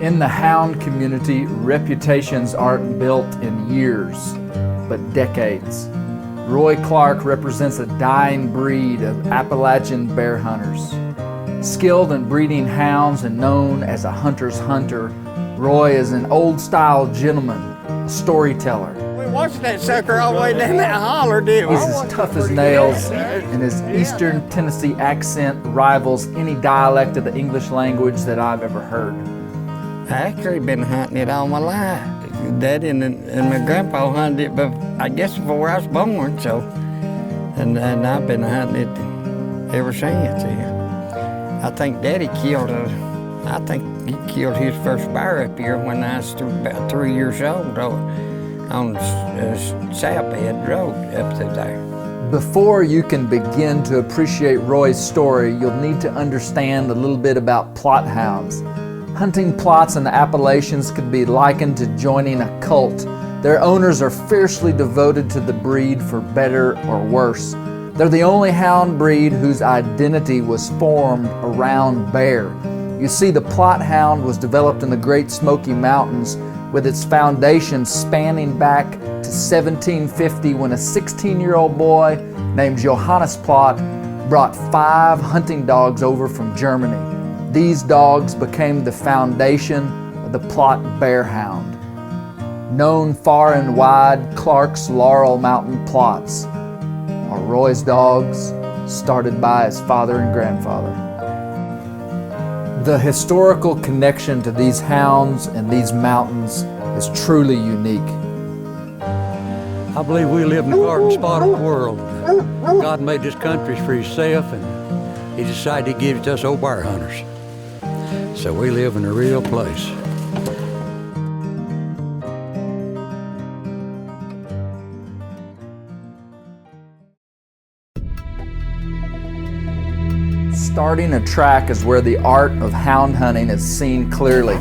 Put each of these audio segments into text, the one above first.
In the hound community, reputations aren't built in years, but decades. Roy Clark represents a dying breed of Appalachian bear hunters. Skilled in breeding hounds and known as a hunter's hunter, Roy is an old-style gentleman, a storyteller. We watched that sucker all the way down that holler, didn't we? He's as tough as nails, and his Eastern Tennessee accent rivals any dialect of the English language that I've ever heard. I actually been hunting it all my life. Daddy and my grandpa hunted it, but I guess before I was born, so. And I've been hunting it ever since. I think Daddy killed I think he killed his first bear up here when I was about 3 years old on Southbed Road up through there. Before you can begin to appreciate Roy's story, you'll need to understand a little bit about Plott hounds. Hunting Plotts in the Appalachians could be likened to joining a cult. Their owners are fiercely devoted to the breed for better or worse. They're the only hound breed whose identity was formed around bear. You see, the Plott hound was developed in the Great Smoky Mountains with its foundation spanning back to 1750 when a 16-year-old boy named Johannes Plott brought 5 hunting dogs over from Germany. These dogs became the foundation of the Plott bear hound. Known far and wide, Clark's Laurel Mountain Plotts are Roy's dogs, started by his father and grandfather. The historical connection to these hounds and these mountains is truly unique. I believe we live in the garden spot of the world. God made this country for himself, and he decided to give it to us old bear hunters. So we live in a real place. Starting a track is where the art of hound hunting is seen clearly.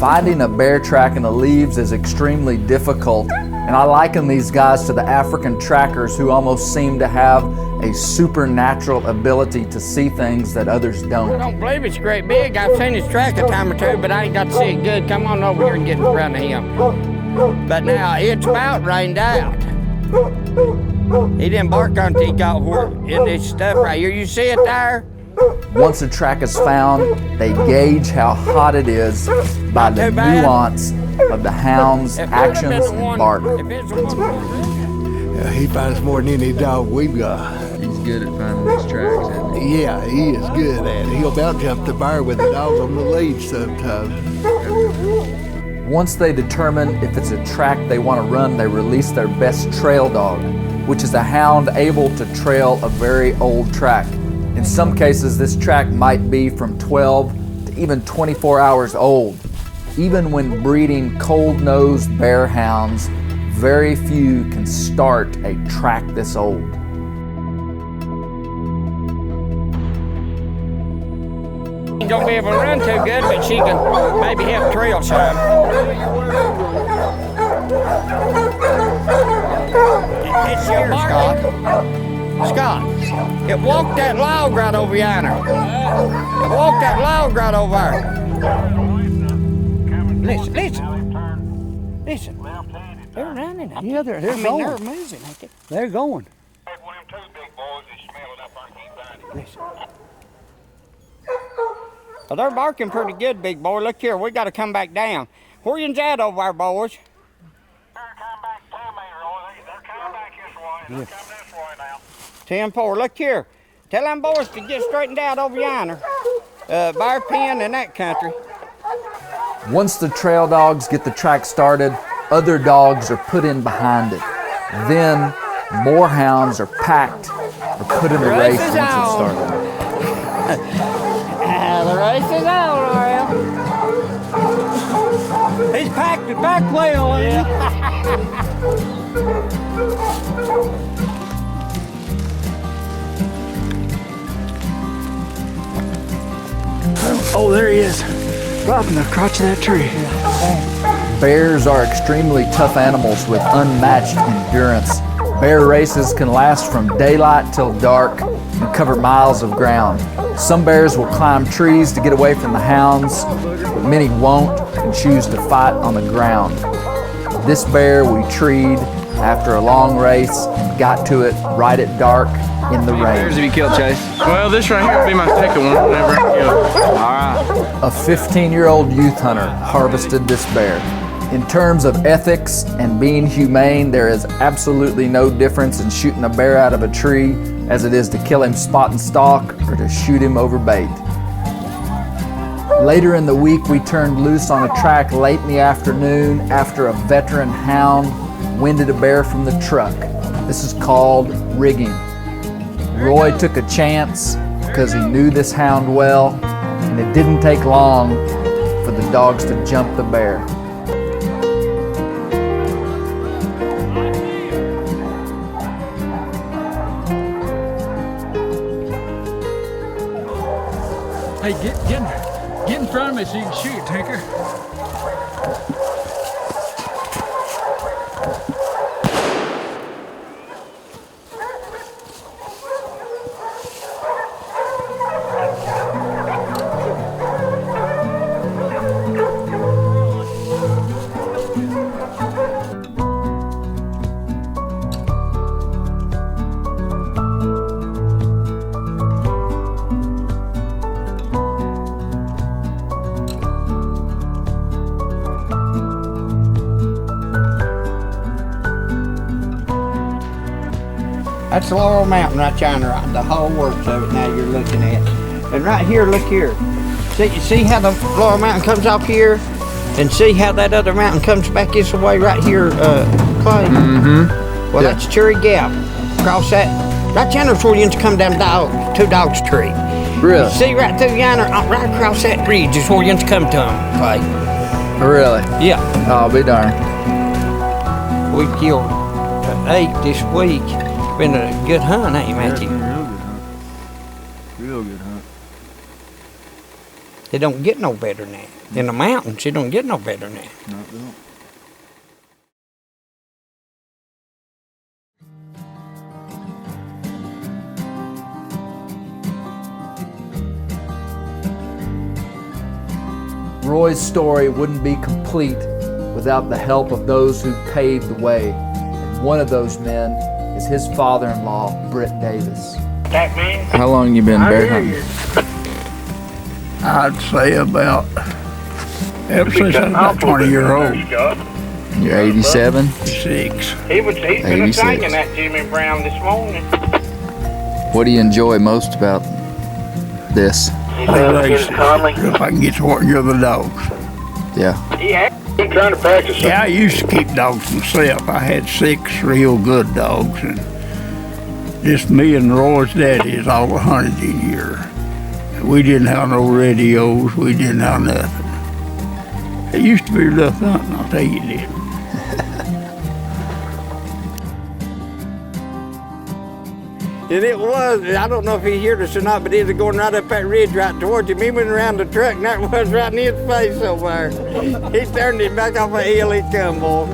Finding a bear track in the leaves is extremely difficult, and I liken these guys to the African trackers who almost seem to have a supernatural ability to see things that others don't. I don't believe it's great big. I've seen his track a time or two, but I ain't got to see it good. Come on over here and get in front of him. But now it's about rained out. He didn't bark until he got in this stuff right here. You see it there? Once a track is found, they gauge how hot it is by the nuance of the hound's actions and bark. He finds more than any dog we've got. He's good at finding these tracks, isn't he? Yeah, he is good at it. He'll about jump the bear with the dog on the lead sometimes. Once they determine if it's a track they want to run, they release their best trail dog, which is a hound able to trail a very old track. In some cases, this track might be from 12 to even 24 hours old. Even when breeding cold-nosed bear hounds, very few can start a track this old. She's gonna be able to run too good, but she can maybe help trail some. It's your Scott, it walked that log right over yonder. It walked that log right over there. Listen. They're running. Yeah, they're going. They're moving. They're going. One of them 2 big boys is smelling up our keep riding. Listen. Well, they're barking pretty good, big boy. Look here, we got to come back down. Where you at over there, boys? They're coming back to me, Roy. They're coming back this way. They're coming this way now. 10-4. Look here. Tell them boys to get straightened out over yonder. Bear pen and that country. Once the trail dogs get the track started, other dogs are put in behind it. Then more hounds are packed or put in the race once it's started. The race is on, Laurel. He's packed it back well. Yeah. Oh, there he is. Right in the crotch of that tree. Bears are extremely tough animals with unmatched endurance. Bear races can last from daylight till dark, and cover miles of ground. Some bears will climb trees to get away from the hounds, but many won't and choose to fight on the ground. This bear we treed after a long race and got to it right at dark in the rain. Bears have you killed, Chase? Well, this right here will be my second one whenever I kill. All right. A 15-year-old youth hunter harvested this bear. In terms of ethics and being humane, there is absolutely no difference in shooting a bear out of a tree as it is to kill him spot and stalk or to shoot him over bait. Later in the week, we turned loose on a track late in the afternoon after a veteran hound winded a bear from the truck. This is called rigging. Roy took a chance because he knew this hound well, and it didn't take long for the dogs to jump the bear. Hey, get in front of me so you can shoot, Tinker. That's Laurel Mountain right yonder, the whole works of it now you're looking at. And right here, look here. See how the Laurel Mountain comes off here? And see how that other mountain comes back this way right here, Clay? Mm-hmm. Well, that's Cherry Gap. Across that, right yonder's where you used to come down Two Dogs Tree. Really? See right through yonder, right across that bridge is where you used to come to them, Clay. Really? Yeah. I'll be darned. We killed 8 this week. Been a good hunt, ain't it, Matthew? Real good hunt. Real good hunt. It don't get no better than that. In the mountains, it don't get no better than that. No, it don't. Roy's story wouldn't be complete without the help of those who paved the way. And one of those men is his father-in-law, Britt Davis. That me? How long you been bear hunting? I'd say about, ever since I was about 20 years old. You're 87? 6. He's been 86. singing that Jimmy Brown this morning. What do you enjoy most about this? He's If I can get to work with the dogs. Yeah. He had been trying to practice. Yeah, I used to keep dogs myself. I had 6 real good dogs, and just me and Roy's daddy is all 100 a year. We didn't have no radios. We didn't have nothing. It used to be rough hunting, I'll tell you this. And it was, I don't know if he heard us or not, but he was going right up that ridge right towards him. He went around the truck and that was right in his face somewhere. He turned him back off a hill, he come, boy.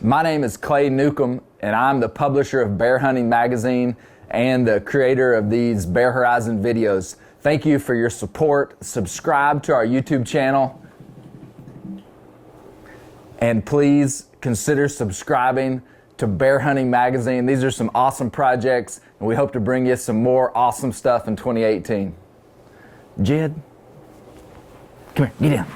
My name is Clay Newcomb, and I'm the publisher of Bear Hunting Magazine and the creator of these Bear Horizon videos. Thank you for your support. Subscribe to our YouTube channel. And please consider subscribing to Bear Hunting Magazine. These are some awesome projects, and we hope to bring you some more awesome stuff in 2018. Jed, come here, get in.